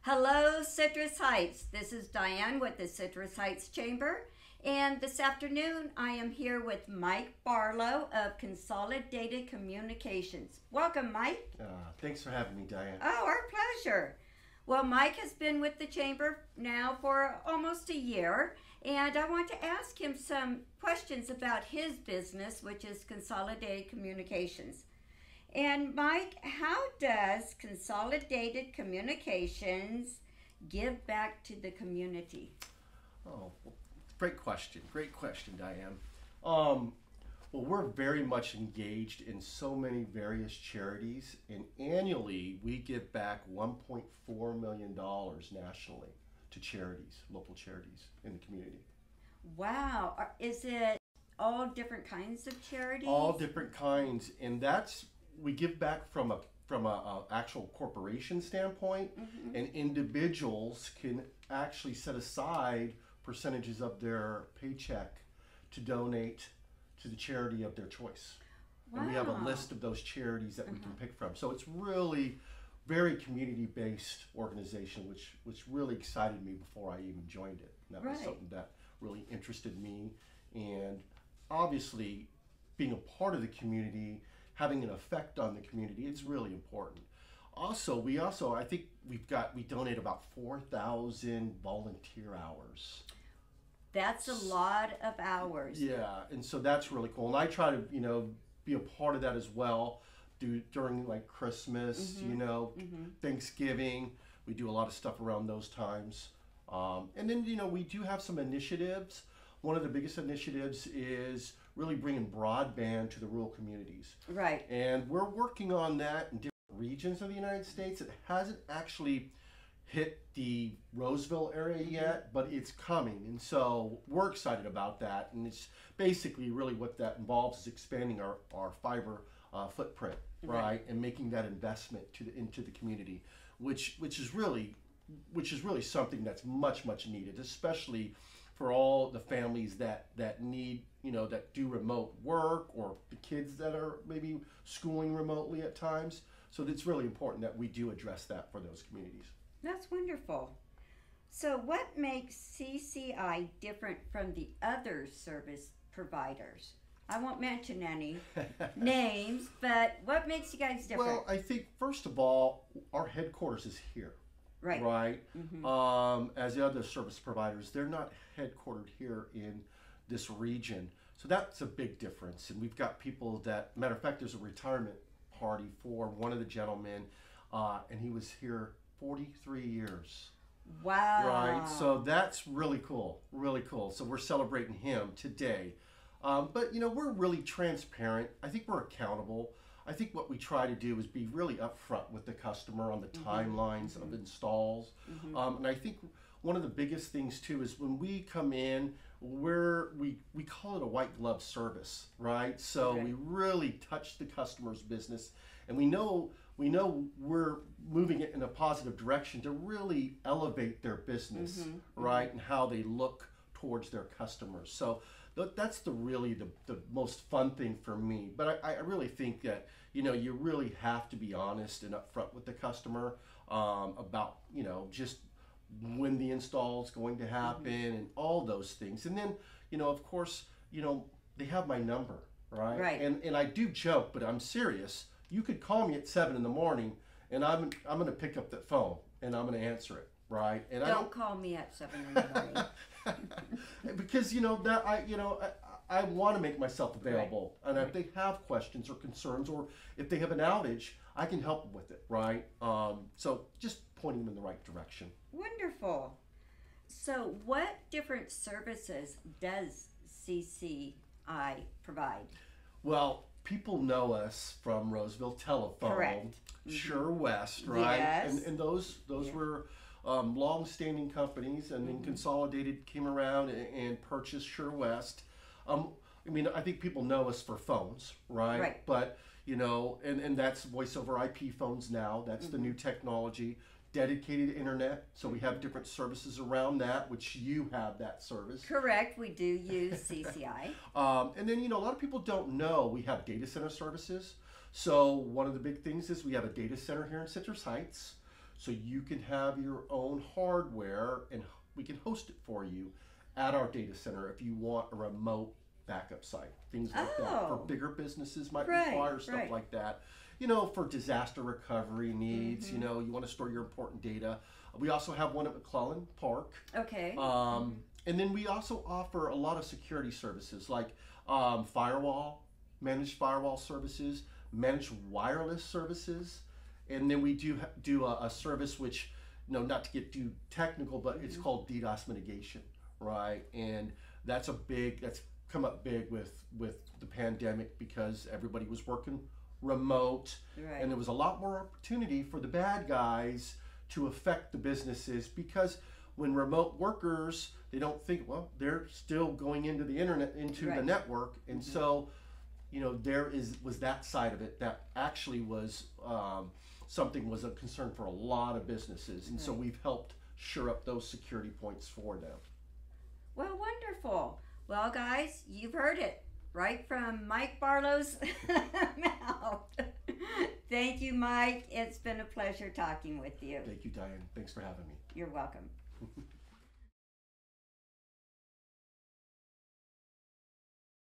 Hello, Citrus Heights. This is Diane with the Citrus Heights Chamber. And this afternoon, I am here with Mike Barlow of Consolidated Communications. Welcome, Mike. Thanks for having me, Diane. Oh, our pleasure. Well, Mike has been with the Chamber now for almost a year, and I want to ask him some questions about his business, which is Consolidated Communications. And Mike, how does Consolidated Communications give back to the community? Oh, well, great question. Great question, Diane. Well, we're very much engaged in so many various charities, and annually we give back $1.4 million nationally to charities, local charities in the community. Wow. Is it all different kinds of charities? All different kinds, and we give back from a actual corporation standpoint, and individuals can actually set aside percentages of their paycheck to donate to the charity of their choice. Wow. And we have a list of those charities that we can pick from. So it's really very community-based organization, which really excited me before I even joined it. And that was something that really interested me. And obviously, being a part of the community, having an effect on the community, it's really important. I think we donate about 4,000 volunteer hours. That's a lot of hours. Yeah, and so that's really cool. And I try to, be a part of that as well. During like Christmas, Thanksgiving, we do a lot of stuff around those times. And then, we do have some initiatives. One of the biggest initiatives is really bringing broadband to the rural communities. Right. And we're working on that in different regions of the United States. It hasn't actually hit the Roseville area yet, but it's coming. And so we're excited about that. And it's basically really what that involves is expanding our fiber footprint, right? And making that investment into the community, which is really something that's much needed, especially for all the families that need, that do remote work, or the kids that are maybe schooling remotely at times. So it's really important that we do address that for those communities. That's wonderful. So what makes CCI different from the other service providers? I won't mention any names, but what makes you guys different? Well, I think first of all, our headquarters is here. Right. As the other service providers, they're not headquartered here in this region. So that's a big difference. And we've got people that, matter of fact, there's a retirement party for one of the gentlemen, and he was here 43 years. Wow. Right. So that's really cool. Really cool. So we're celebrating him today. But, we're really transparent. I think we're accountable. I think what we try to do is be really upfront with the customer on the timelines of installs. And I think one of the biggest things too is when we come in, we call it a white glove service, right? So we really touch the customer's business, and we know we're moving it in a positive direction to really elevate their business, right? And how they look towards their customers. So that's the most fun thing for me. But I really think that, you really have to be honest and upfront with the customer about, just when the install is going to happen and all those things. And then, of course, they have my number, right? Right. And I do joke, but I'm serious. You could call me at 7 in the morning, and I'm going to pick up that phone and I'm going to answer it. Right, and don't call me at 7 in the morning. Because I want to make myself available, and if they have questions or concerns, or if they have an outage, I can help them with it. Right, so just pointing them in the right direction. Wonderful. So, what different services does CCI provide? Well, people know us from Roseville Telephone, correct? Sure West, right? Yes. And those were long-standing companies, and then Consolidated came around and purchased Sure West. I think people know us for phones, right? Right. But, and that's voice over IP phones now. That's the new technology. Dedicated internet. So we have different services around that, which you have that service. Correct. We do use CCI. And then, a lot of people don't know we have data center services. So one of the big things is we have a data center here in Citrus Heights. so you can have your own hardware and we can host it for you at our data center if you want a remote backup site. Things like that. For bigger businesses might require stuff like that. You know, for disaster recovery needs, you know, you want to store your important data. We also have one at McClellan Park. Okay. And then we also offer a lot of security services like managed firewall services, managed wireless services. And then we do a service which, you know, not to get too technical, but it's called DDoS mitigation, right? And that's come up big with the pandemic because everybody was working remote, and there was a lot more opportunity for the bad guys to affect the businesses because when remote workers, they don't think, well, they're still going into the internet, into the network, and so, you know, was that side of it that actually was was a concern for a lot of businesses, and so we've helped shore up those security points for them. Well, wonderful. Well, guys, you've heard it right from Mike Barlow's mouth. Thank you, Mike. It's been a pleasure talking with you. Thank you, Diane. Thanks for having me. You're welcome.